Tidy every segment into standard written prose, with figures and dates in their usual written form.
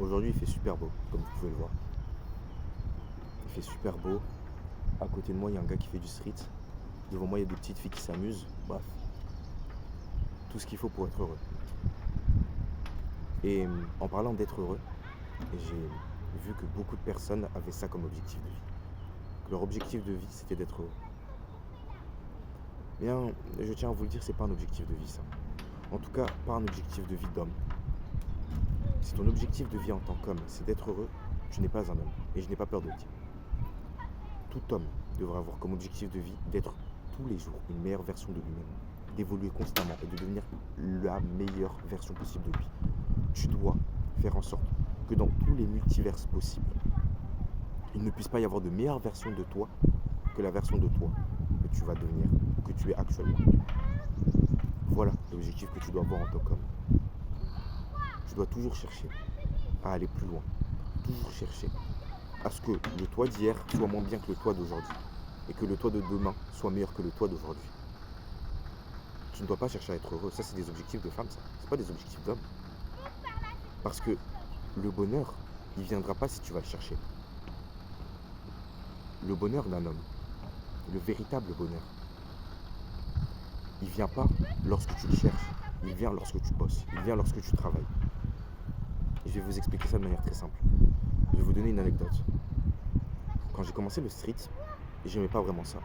Aujourd'hui, il fait super beau, comme vous pouvez le voir. Il fait super beau. À côté de moi, il y a un gars qui fait du street. Devant moi, il y a des petites filles qui s'amusent. Bref, tout ce qu'il faut pour être heureux. Et en parlant d'être heureux, j'ai vu que beaucoup de personnes avaient ça comme objectif de vie. Que leur objectif de vie, c'était d'être heureux. Bien, je tiens à vous le dire, c'est pas un objectif de vie, ça. En tout cas, pas un objectif de vie d'homme. Si ton objectif de vie en tant qu'homme, c'est d'être heureux, tu n'es pas un homme. Et je n'ai pas peur de le dire. Tout homme devrait avoir comme objectif de vie d'être tous les jours une meilleure version de lui-même, d'évoluer constamment et de devenir la meilleure version possible de lui. Tu dois faire en sorte que dans tous les multiverses possibles, il ne puisse pas y avoir de meilleure version de toi que la version de toi que tu vas devenir, que tu es actuellement. Voilà l'objectif que tu dois avoir en tant qu'homme. Tu dois toujours chercher à aller plus loin, toujours chercher à ce que le toi d'hier soit moins bien que le toi d'aujourd'hui et que le toi de demain soit meilleur que le toi d'aujourd'hui. Tu ne dois pas chercher à être heureux. Ça, c'est des objectifs de femme, ça. C'est pas des objectifs d'homme. Parce que le bonheur, il viendra pas si tu vas le chercher. Le bonheur d'un homme, le véritable bonheur, il vient pas lorsque tu le cherches. Il vient lorsque tu bosses. Il vient lorsque tu travailles. Et je vais vous expliquer ça de manière très simple. Je vais vous donner une anecdote. Quand j'ai commencé le street, j'aimais pas vraiment ça.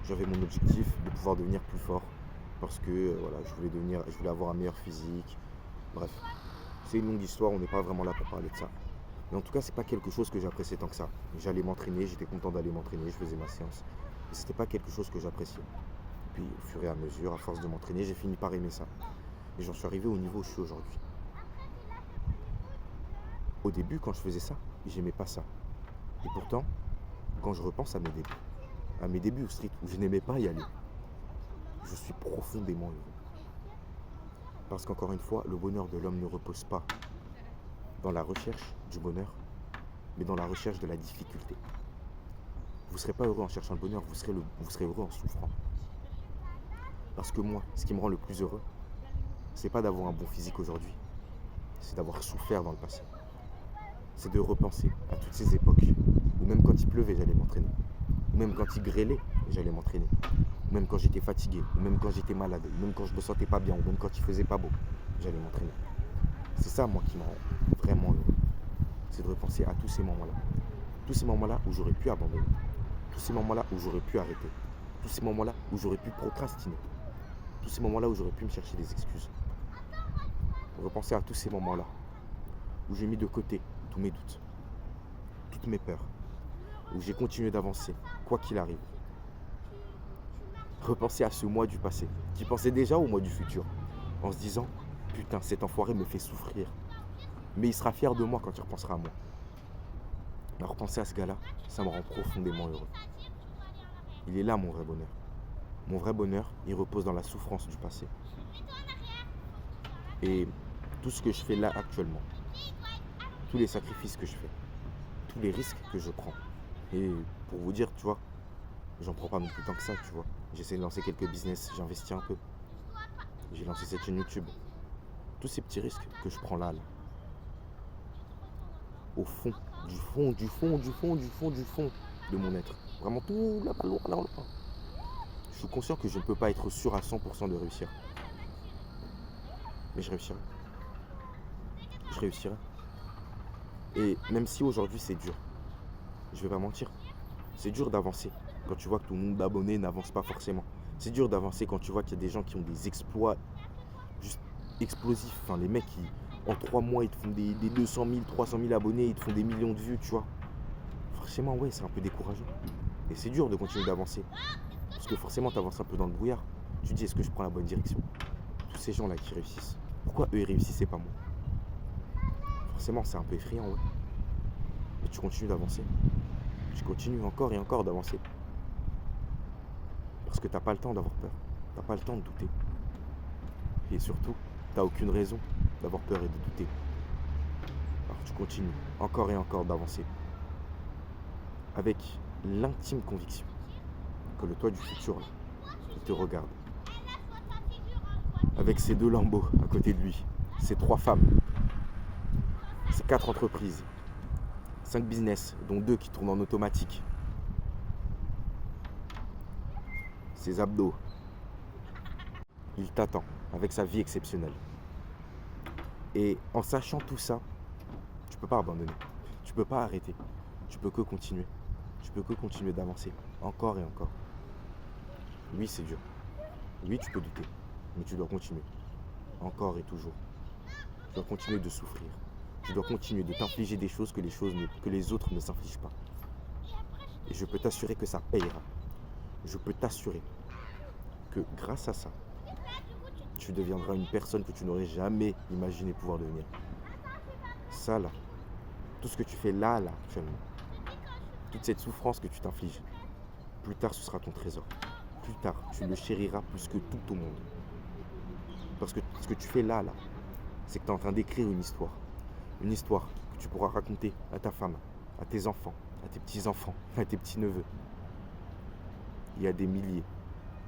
J'avais mon objectif de pouvoir devenir plus fort parce que voilà, je voulais avoir un meilleur physique. Bref, c'est une longue histoire, on n'est pas vraiment là pour parler de ça. Mais en tout cas, c'est pas quelque chose que j'appréciais tant que ça. J'allais m'entraîner, j'étais content d'aller m'entraîner, je faisais ma séance. Mais c'était pas quelque chose que j'appréciais. Puis au fur et à mesure, à force de m'entraîner, j'ai fini par aimer ça. Et j'en suis arrivé au niveau où je suis aujourd'hui. Au début, quand je faisais ça, j'aimais pas ça. Et pourtant, quand je repense à mes débuts au street, où je n'aimais pas y aller, je suis profondément heureux. Parce qu'encore une fois, le bonheur de l'homme ne repose pas dans la recherche du bonheur, mais dans la recherche de la difficulté. Vous ne serez pas heureux en cherchant le bonheur, vous serez heureux en souffrant. Parce que moi, ce qui me rend le plus heureux, c'est pas d'avoir un bon physique aujourd'hui, c'est d'avoir souffert dans le passé. C'est de repenser à toutes ces époques où même quand il pleuvait, j'allais m'entraîner. Ou même quand il grêlait, j'allais m'entraîner. Ou même quand j'étais fatigué, ou même quand j'étais malade, ou même quand je me sentais pas bien, ou même quand il faisait pas beau, j'allais m'entraîner. C'est ça, moi, qui me rend vraiment heureux. C'est de repenser à tous ces moments-là. Tous ces moments-là où j'aurais pu abandonner. Tous ces moments-là où j'aurais pu arrêter. Tous ces moments-là où j'aurais pu procrastiner. Tous ces moments-là où j'aurais pu me chercher des excuses. Repenser à tous ces moments-là où j'ai mis de côté tous mes doutes, toutes mes peurs, où j'ai continué d'avancer, quoi qu'il arrive. Repenser à ce moi du passé, qui pensait déjà au moi du futur, en se disant « Putain, cet enfoiré me fait souffrir, mais il sera fier de moi quand il repensera à moi. » Alors repenser à ce gars-là, ça me rend profondément heureux. Il est là mon vrai bonheur. Mon vrai bonheur, il repose dans la souffrance du passé. Et tout ce que je fais là actuellement, tous les sacrifices que je fais, tous les risques que je prends. Et pour vous dire, tu vois, j'en prends pas non plus tant que ça, tu vois. J'essaie de lancer quelques business, j'investis un peu. J'ai lancé cette chaîne YouTube. Tous ces petits risques que je prends là, au fond, du fond de mon être. Vraiment tout là-bas, loin. Je suis conscient que je ne peux pas être sûr à 100% de réussir. Mais je réussirai. Je réussirai. Et même si aujourd'hui c'est dur, je vais pas mentir, c'est dur d'avancer quand tu vois que ton nombre d'abonnés n'avance pas forcément. C'est dur d'avancer quand tu vois qu'il y a des gens qui ont des exploits juste explosifs. Enfin, les mecs qui, en 3 mois, ils te font des 200 000, 300 000 abonnés, ils te font des millions de vues, tu vois. Forcément, ouais, c'est un peu décourageant. Et c'est dur de continuer d'avancer. Parce que forcément, tu avances un peu dans le brouillard. Tu te dis, est-ce que je prends la bonne direction? Tous ces gens-là qui réussissent, pourquoi eux, ils réussissaient pas moi? Forcément, c'est un peu effrayant, ouais. Mais tu continues d'avancer. Tu continues encore et encore d'avancer. Parce que t'as pas le temps d'avoir peur. T'as pas le temps de douter. Et surtout, t'as aucune raison d'avoir peur et de douter. Alors tu continues encore et encore d'avancer. Avec l'intime conviction que le toi du futur, là, il te regarde. Avec ces 2 lambeaux à côté de lui, ces 3 femmes Ces 4 entreprises, 5 business, dont 2 qui tournent en automatique. Ses abdos. Il t'attend avec sa vie exceptionnelle. Et en sachant tout ça, tu peux pas abandonner. Tu peux pas arrêter. Tu peux que continuer. Tu peux que continuer d'avancer. Encore et encore. Oui, c'est dur. Oui, tu peux douter. Mais tu dois continuer. Encore et toujours. Tu dois continuer de souffrir. Tu dois continuer de t'infliger des choses que les autres ne s'infligent pas. Et je peux t'assurer que ça payera. Je peux t'assurer que grâce à ça, tu deviendras une personne que tu n'aurais jamais imaginé pouvoir devenir. Ça là, tout ce que tu fais là actuellement, toute cette souffrance que tu t'infliges, plus tard ce sera ton trésor. Plus tard, tu le chériras plus que tout au monde. Parce que ce que tu fais là, c'est que tu es en train d'écrire une histoire. Une histoire que tu pourras raconter à ta femme, à tes enfants, à tes petits-enfants, à tes petits-neveux. Il y a des milliers,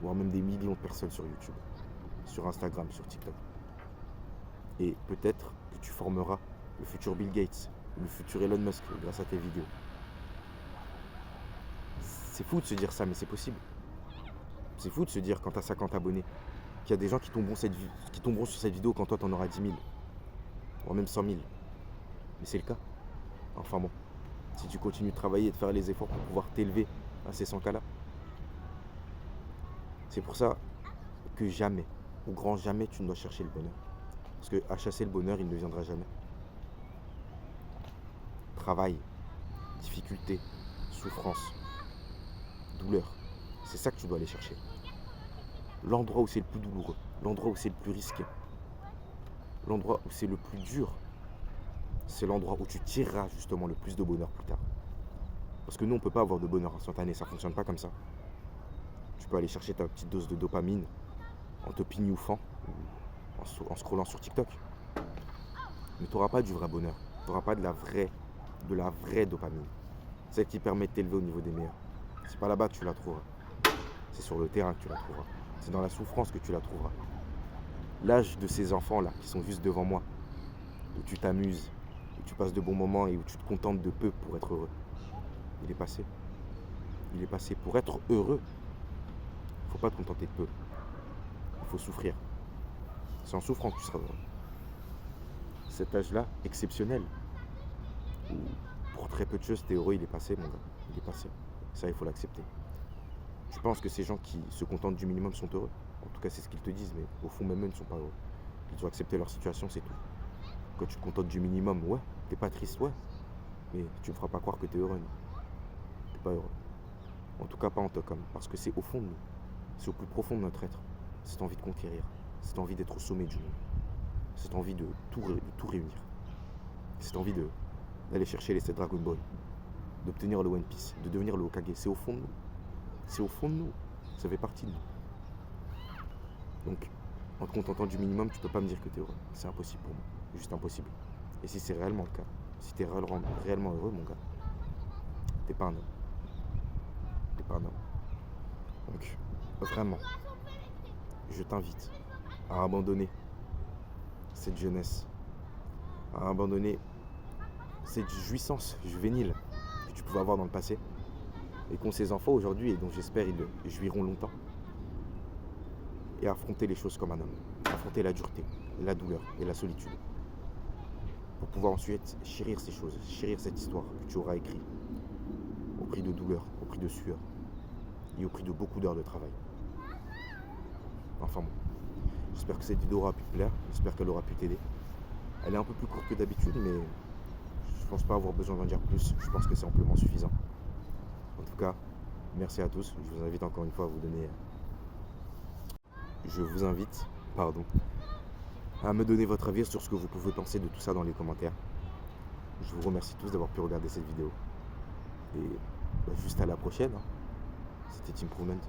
voire même des millions de personnes sur YouTube, sur Instagram, sur TikTok. Et peut-être que tu formeras le futur Bill Gates, le futur Elon Musk grâce à tes vidéos. C'est fou de se dire ça, mais c'est possible. C'est fou de se dire quand tu as 50 abonnés, qu'il y a des gens qui tomberont sur cette vidéo quand toi t'en auras 10 000, voire même 100 000. Mais c'est le cas. Enfin bon, si tu continues de travailler et de faire les efforts pour pouvoir t'élever à ces 100 cas là. C'est pour ça que jamais, au grand jamais, tu ne dois chercher le bonheur. Parce qu'à chasser le bonheur, il ne viendra jamais. Travail, difficulté, souffrance, douleur. C'est ça que tu dois aller chercher. L'endroit où c'est le plus douloureux, l'endroit où c'est le plus risqué, l'endroit où c'est le plus dur, c'est l'endroit où tu tireras justement le plus de bonheur plus tard. Parce que nous, on ne peut pas avoir de bonheur instantané, ça ne fonctionne pas comme ça. Tu peux aller chercher ta petite dose de dopamine en te pignoufant ou en scrollant sur TikTok. Mais tu n'auras pas du vrai bonheur. Tu n'auras pas de la vraie dopamine. Celle qui permet de t'élever au niveau des meilleurs. C'est pas là-bas que tu la trouveras. C'est sur le terrain que tu la trouveras. C'est dans la souffrance que tu la trouveras. L'âge de ces enfants-là, qui sont juste devant moi, où tu t'amuses, où tu passes de bons moments et où tu te contentes de peu pour être heureux, il est passé. Il est passé. Pour être heureux, il ne faut pas te contenter de peu. Il faut souffrir. C'est en souffrant que tu seras heureux. Cet âge-là, exceptionnel, où pour très peu de choses, t'es heureux, il est passé, mon gars. Il est passé. Ça, il faut l'accepter. Je pense que ces gens qui se contentent du minimum sont heureux. En tout cas, c'est ce qu'ils te disent, mais au fond, même eux ne sont pas heureux. Ils ont accepté leur situation, c'est tout. Quand tu te contentes du minimum, ouais, t'es pas triste, ouais. Mais tu me feras pas croire que t'es heureux, non. T'es pas heureux. En tout cas, pas en tant qu'homme. Parce que c'est au fond de nous. C'est au plus profond de notre être. Cette envie de conquérir. Cette envie d'être au sommet du monde. Cette envie de tout réunir. Cette envie d'aller chercher les 7 Dragon Ball. D'obtenir le One Piece. De devenir le Hokage. C'est au fond de nous. C'est au fond de nous. Ça fait partie de nous. Donc, en te contentant du minimum, tu peux pas me dire que tu es heureux. C'est impossible pour moi. Juste impossible. Et si c'est réellement le cas, si tu es réellement heureux, mon gars, t'es pas un homme. T'es pas un homme. Donc, vraiment, je t'invite à abandonner cette jeunesse, à abandonner cette jouissance juvénile que tu pouvais avoir dans le passé et qu'ont ces enfants aujourd'hui et dont j'espère ils jouiront longtemps, et affronter les choses comme un homme, affronter la dureté, la douleur et la solitude pour pouvoir ensuite chérir ces choses, chérir cette histoire que tu auras écrite au prix de douleur, au prix de sueur et au prix de beaucoup d'heures de travail. Enfin bon, j'espère que cette vidéo aura pu te plaire, j'espère qu'elle aura pu t'aider. Elle est un peu plus courte que d'habitude, mais je pense pas avoir besoin d'en dire plus, je pense que c'est amplement suffisant. En tout cas, merci à tous, je vous invite encore une fois à à me donner votre avis sur ce que vous pouvez penser de tout ça dans les commentaires. Je vous remercie tous d'avoir pu regarder cette vidéo. Et juste à la prochaine. C'était Improvement.